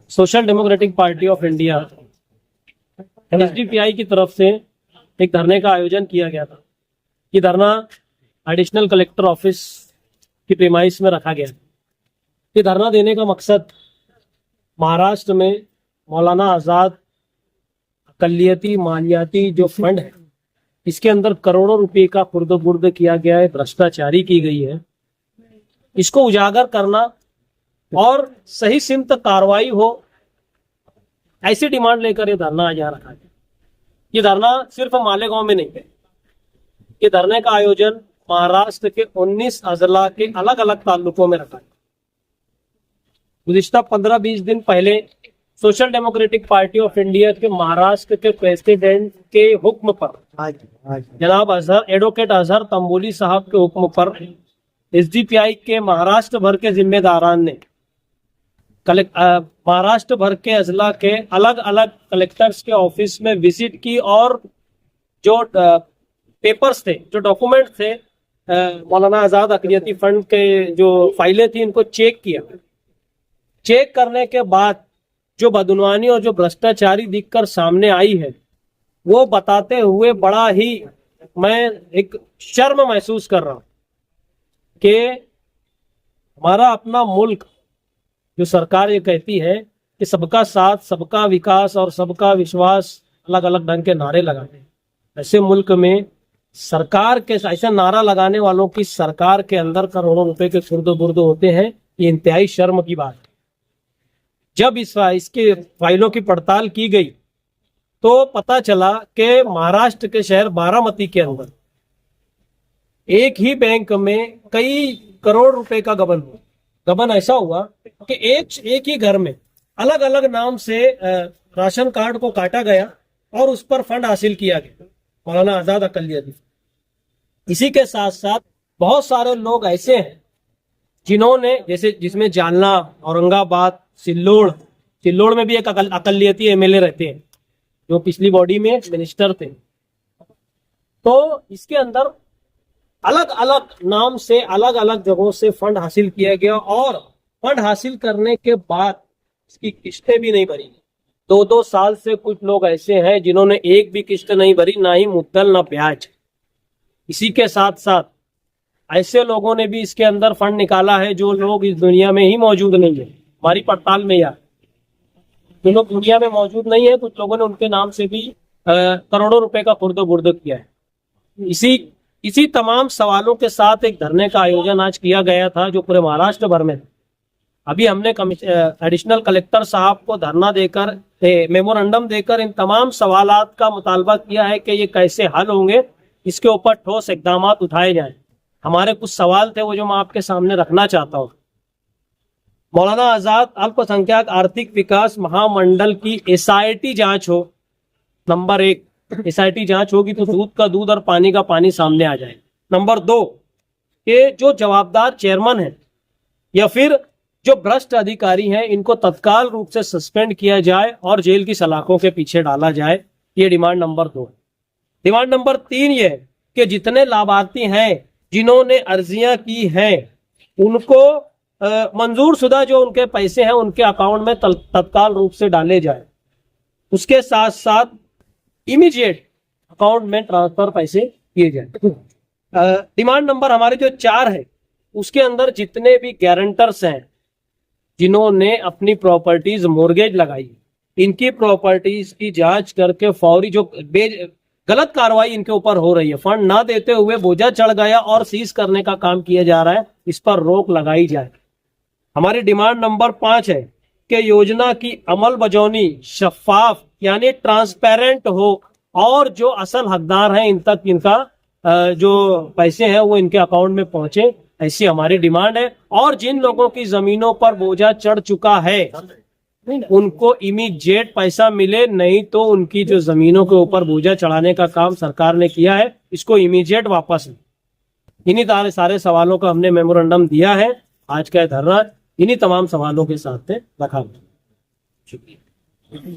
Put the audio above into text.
Social democratic party of India SDPI की तरफ से एक धरने का आयोजन किया गया था। ये धरना एडिशनल कलेक्टर ऑफिस की प्रीमाइस में रखा गया। ये धरना देने का मकसद महाराष्ट्र में मौलाना आज़ाद अकलियती मालियाती जो फंड है, इसके अंदर करोड़ों रुपए का खुर्द-बुर्द किया गया है, भ्रष्टाचारी की गई है, इसको उजागर करना और सही सिमत कार्रवाई हो, ऐसी डिमांड लेकर ये धरना आज यहाँ रखा गया। ये धरना सिर्फ मालेगांव में नहीं है, ये धरने का आयोजन महाराष्ट्र के 19 अजला के अलग अलग ताल्लुकों में रखा है। गुज़िश्ता 15-20 दिन पहले social democratic party of India के महाराष्ट्र के प्रेसिडेंट के हुक्म पर, जनाब एडवोकेट अजहर तंबोली साहब के हुक्म पर एसडीपीआई के महाराष्ट्र भर के जिम्मेदारान ने महाराष्ट्र भर के अजला के अलग अलग कलेक्टर्स के ऑफिस में विजिट की और जो पेपर्स थे, जो डॉक्यूमेंट थे, मौलाना आज़ाद अकलियती फंड के जो फाइलें थी, इनको चेक किया। चेक करने के बाद जो बदनवानी और जो भ्रष्टाचारी दिखकर सामने आई है, वो बताते हुए बड़ा ही मैं एक शर्म महसूस कर रहा हूं कि हमारा अपना मुल्क, जो सरकार ये कहती है कि सबका साथ, सबका विकास और सबका विश्वास, अलग अलग ढंग के नारे लगाते हैं, ऐसे मुल्क में सरकार के ऐसा नारा लगाने वालों की सरकार के अंदर करोड़ों रुपए के खुर्द-बुर्द होते हैं। ये इंतहाई शर्म की बात है। जब इसके फाइलों की पड़ताल की गई तो पता चला कि महाराष्ट्र के शहर बारामती के अंदर एक ही बैंक में कई करोड़ रुपए का गबन ऐसा हुआ कि एक ही घर में अलग अलग नाम से राशन कार्ड को काटा गया और उस पर फंड हासिल किया गया, मौलाना आज़ाद अकलियती। इसी के साथ साथ बहुत सारे लोग ऐसे हैं जिन्होंने, जैसे जिसमें जालना, औरंगाबाद, सिल्लोड़ में भी एक अकलियती एमएलए रहते हैं जो पिछली बॉडी में मिनिस्टर थे। तो इसके अंदर अलग अलग नाम से अलग अलग जगहों से फंड हासिल किया गया और फंड हासिल करने के बाद इसकी किस्तें भी नहीं भरी। 2-2 साल से कुछ लोग ऐसे हैं जिन्होंने एक भी किस्त नहीं भरी, ना ही मुद्दल ना ब्याज। इसी के साथ साथ ऐसे लोगों ने भी इसके अंदर फंड निकाला है जो लोग इस दुनिया में ही मौजूद नहीं है। हमारी पड़ताल में यार जो लोग दुनिया में मौजूद नहीं है, कुछ लोगों ने उनके नाम से भी करोड़ों रुपए का खुर्द-बुर्द किया है। इसी तमाम सवालों के साथ एक धरने का आयोजन आज किया गया था जो पूरे महाराष्ट्र भर में। अभी हमने एडिशनल कलेक्टर साहब को धरना देकर, मेमोरेंडम देकर इन तमाम सवालात का मुतालबा किया है कि ये कैसे हल होंगे, इसके ऊपर ठोस इकदाम उठाए जाएं। हमारे कुछ सवाल थे वो जो मैं आपके सामने रखना चाहता हूँ। मौलाना आज़ाद अल्पसंख्यक आर्थिक विकास महामंडल की एसआईटी जांच हो। नंबर 1, एसआईटी जांच होगी तो दूध का दूध और पानी का पानी सामने आ जाए। नंबर 2, कि जो जवाबदार चेयरमैन है या फिर जो भ्रष्ट अधिकारी हैं, इनको तत्काल रूप से सस्पेंड किया जाए और जेल की सलाखों के पीछे डाला जाए। ये डिमांड नंबर 2 है। डिमांड नंबर 3 ये है कि जितने लाभार्थी हैं जिन्होंने अर्जियां की हैं, उनको मंजूर शुदा जो उनके पैसे हैं उनके अकाउंट में तत्काल रूप से डाले जाए। उसके साथ साथ इमीडिएट अकाउंट में ट्रांसफर पैसे किए जाए। डिमांड नंबर हमारे जो 4 है, उसके अंदर जितने भी गारंटर्स हैं जिन्होंने अपनी प्रॉपर्टीज मोर्गेज लगाई, इनकी प्रॉपर्टीज की जांच करके फौरी जो गलत कार्रवाई इनके ऊपर हो रही है, फंड ना देते हुए बोझा चढ़ गया और सीज करने का काम किया जा रहा है, इस पर रोक लगाई जाए। हमारी डिमांड नंबर 5 है कि योजना की अमल बजौनी शफाफ यानी ट्रांसपेरेंट हो और जो असल हकदार हैं इन तक इनका जो पैसे हैं वो इनके अकाउंट में पहुंचे, ऐसी हमारी डिमांड है। और जिन लोगों की जमीनों पर बोझा चढ़ चुका है उनको इमीडिएट पैसा मिले, नहीं तो उनकी जो जमीनों के ऊपर बोझा चढ़ाने का काम सरकार ने किया है इसको इमीडिएट वापस। इन्हीं सारे सवालों का हमने मेमोरेंडम दिया है। आज का धरना इन्हीं तमाम सवालों के साथ रखा। शुक्रिया।